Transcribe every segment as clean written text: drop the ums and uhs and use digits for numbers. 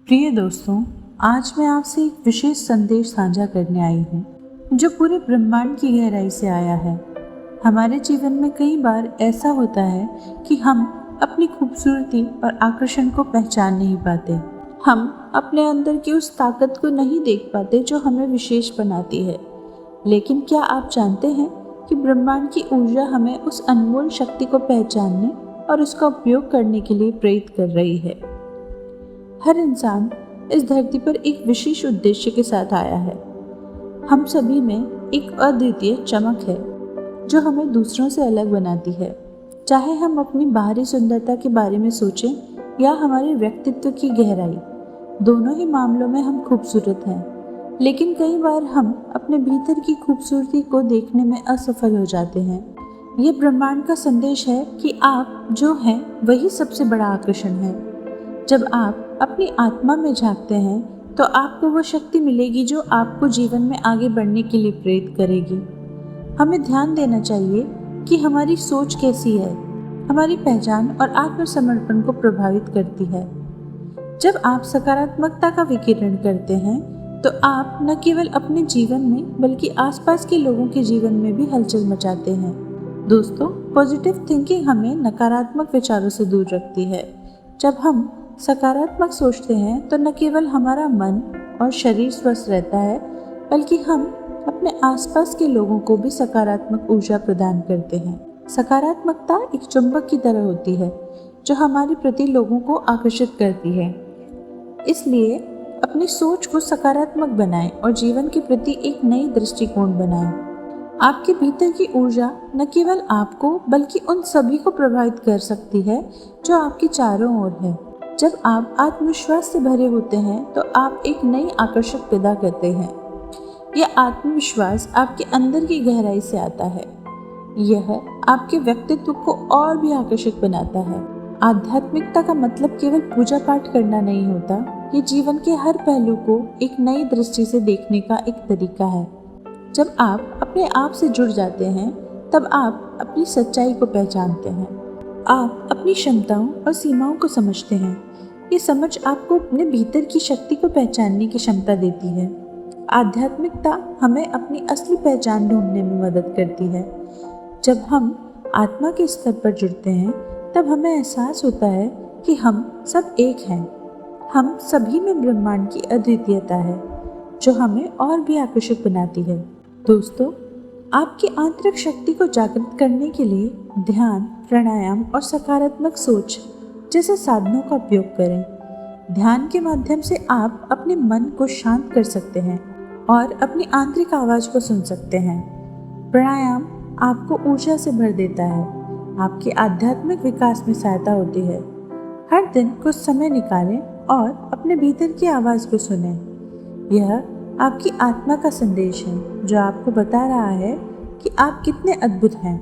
प्रिय दोस्तों, आज मैं आपसे एक विशेष संदेश साझा करने आई हूँ जो पूरे ब्रह्मांड की गहराई से आया है। हमारे जीवन में कई बार ऐसा होता है कि हम अपनी खूबसूरती और आकर्षण को पहचान नहीं पाते। हम अपने अंदर की उस ताकत को नहीं देख पाते जो हमें विशेष बनाती है। लेकिन क्या आप जानते हैं कि ब्रह्मांड की ऊर्जा हमें उस अनमोल शक्ति को पहचानने और उसका उपयोग करने के लिए प्रेरित कर रही है। हर इंसान इस धरती पर एक विशेष उद्देश्य के साथ आया है। हम सभी में एक अद्वितीय चमक है जो हमें दूसरों से अलग बनाती है। चाहे हम अपनी बाहरी सुंदरता के बारे में सोचें या हमारे व्यक्तित्व की गहराई, दोनों ही मामलों में हम खूबसूरत हैं। लेकिन कई बार हम अपने भीतर की खूबसूरती को देखने में असफल हो जाते हैं। ये ब्रह्मांड का संदेश है कि आप जो हैं वही सबसे बड़ा आकर्षण है। जब आप अपनी आत्मा में झांकते हैं तो आपको वो शक्ति मिलेगी जो आपको जीवन में आगे बढ़ने के लिए प्रेरित करेगी। हमें ध्यान देना चाहिए कि हमारी सोच कैसी है, हमारी पहचान और आत्मसमर्पण को प्रभावित करती है। जब आप सकारात्मकता का विकिरण करते हैं तो आप न केवल अपने जीवन में बल्कि आसपास के लोगों के जीवन में भी हलचल मचाते हैं। दोस्तों, पॉजिटिव थिंकिंग हमें नकारात्मक विचारों से दूर रखती है। जब हम सकारात्मक सोचते हैं तो न केवल हमारा मन और शरीर स्वस्थ रहता है, बल्कि हम अपने आसपास के लोगों को भी सकारात्मक ऊर्जा प्रदान करते हैं। सकारात्मकता एक चुंबक की तरह होती है जो हमारे प्रति लोगों को आकर्षित करती है। इसलिए अपनी सोच को सकारात्मक बनाएं और जीवन के प्रति एक नई दृष्टिकोण बनाएं। आपके भीतर की ऊर्जा न केवल आपको बल्कि उन सभी को प्रभावित कर सकती है जो आपके चारों ओर है। जब आप आत्मविश्वास से भरे होते हैं तो आप एक नई आकर्षण पैदा करते हैं। यह आत्मविश्वास आपके अंदर की गहराई से आता है। यह आपके व्यक्तित्व को और भी आकर्षक बनाता है। आध्यात्मिकता का मतलब केवल पूजा पाठ करना नहीं होता, ये जीवन के हर पहलू को एक नई दृष्टि से देखने का एक तरीका है। जब आप अपने आप से जुड़ जाते हैं तब आप अपनी सच्चाई को पहचानते हैं। आप अपनी क्षमताओं और सीमाओं को समझते हैं। ये समझ आपको अपने भीतर की शक्ति को पहचानने की क्षमता देती है। आध्यात्मिकता हमें अपनी असली पहचान ढूंढने में मदद करती है। जब हम आत्मा के स्तर पर जुड़ते हैं तब हमें एहसास होता है कि हम सब एक हैं। हम सभी में ब्रह्मांड की अद्वितीयता है जो हमें और भी आकर्षक बनाती है। दोस्तों, आपकी आंतरिक शक्ति को जागृत करने के लिए ध्यान, प्राणायाम और सकारात्मक सोच जैसे साधनों का उपयोग करें। ध्यान के माध्यम से आप अपने मन को शांत कर सकते हैं और अपनी आंतरिक आवाज को सुन सकते हैं। प्राणायाम आपको ऊर्जा से भर देता है, आपके आध्यात्मिक विकास में सहायता होती है। हर दिन कुछ समय निकालें और अपने भीतर की आवाज को सुनें। यह आपकी आत्मा का संदेश है जो आपको बता रहा है कि आप कितने अद्भुत हैं।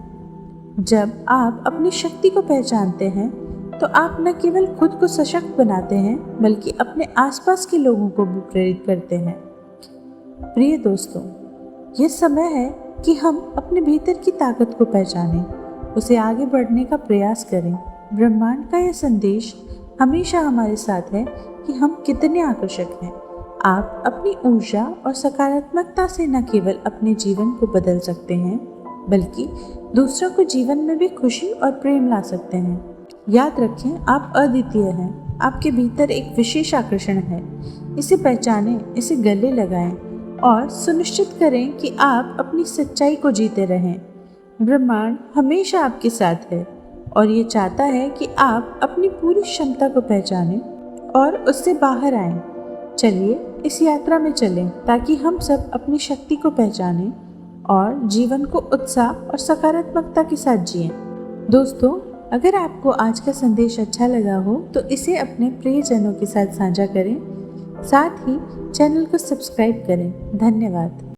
जब आप अपनी शक्ति को पहचानते हैं तो आप न केवल खुद को सशक्त बनाते हैं बल्कि अपने आसपास के लोगों को भी प्रेरित करते हैं। प्रिय दोस्तों, ये समय है कि हम अपने भीतर की ताकत को पहचानें, उसे आगे बढ़ने का प्रयास करें। ब्रह्मांड का यह संदेश हमेशा हमारे साथ है कि हम कितने आकर्षक हैं। आप अपनी ऊर्जा और सकारात्मकता से न केवल अपने जीवन को बदल सकते हैं बल्कि दूसरों को जीवन में भी खुशी और प्रेम ला सकते हैं। याद रखें, आप अद्वितीय हैं। आपके भीतर एक विशेष आकर्षण है। इसे पहचानें, इसे गले लगाएं और सुनिश्चित करें कि आप अपनी सच्चाई को जीते रहें। ब्रह्मांड हमेशा आपके साथ है और ये चाहता है कि आप अपनी पूरी क्षमता को पहचानें और उससे बाहर आएं। चलिए इस यात्रा में चलें ताकि हम सब अपनी शक्ति को पहचानें और जीवन को उत्साह और सकारात्मकता के साथ जिएं। दोस्तों, अगर आपको आज का संदेश अच्छा लगा हो तो इसे अपने प्रियजनों के साथ साझा करें। साथ ही चैनल को सब्सक्राइब करें। धन्यवाद।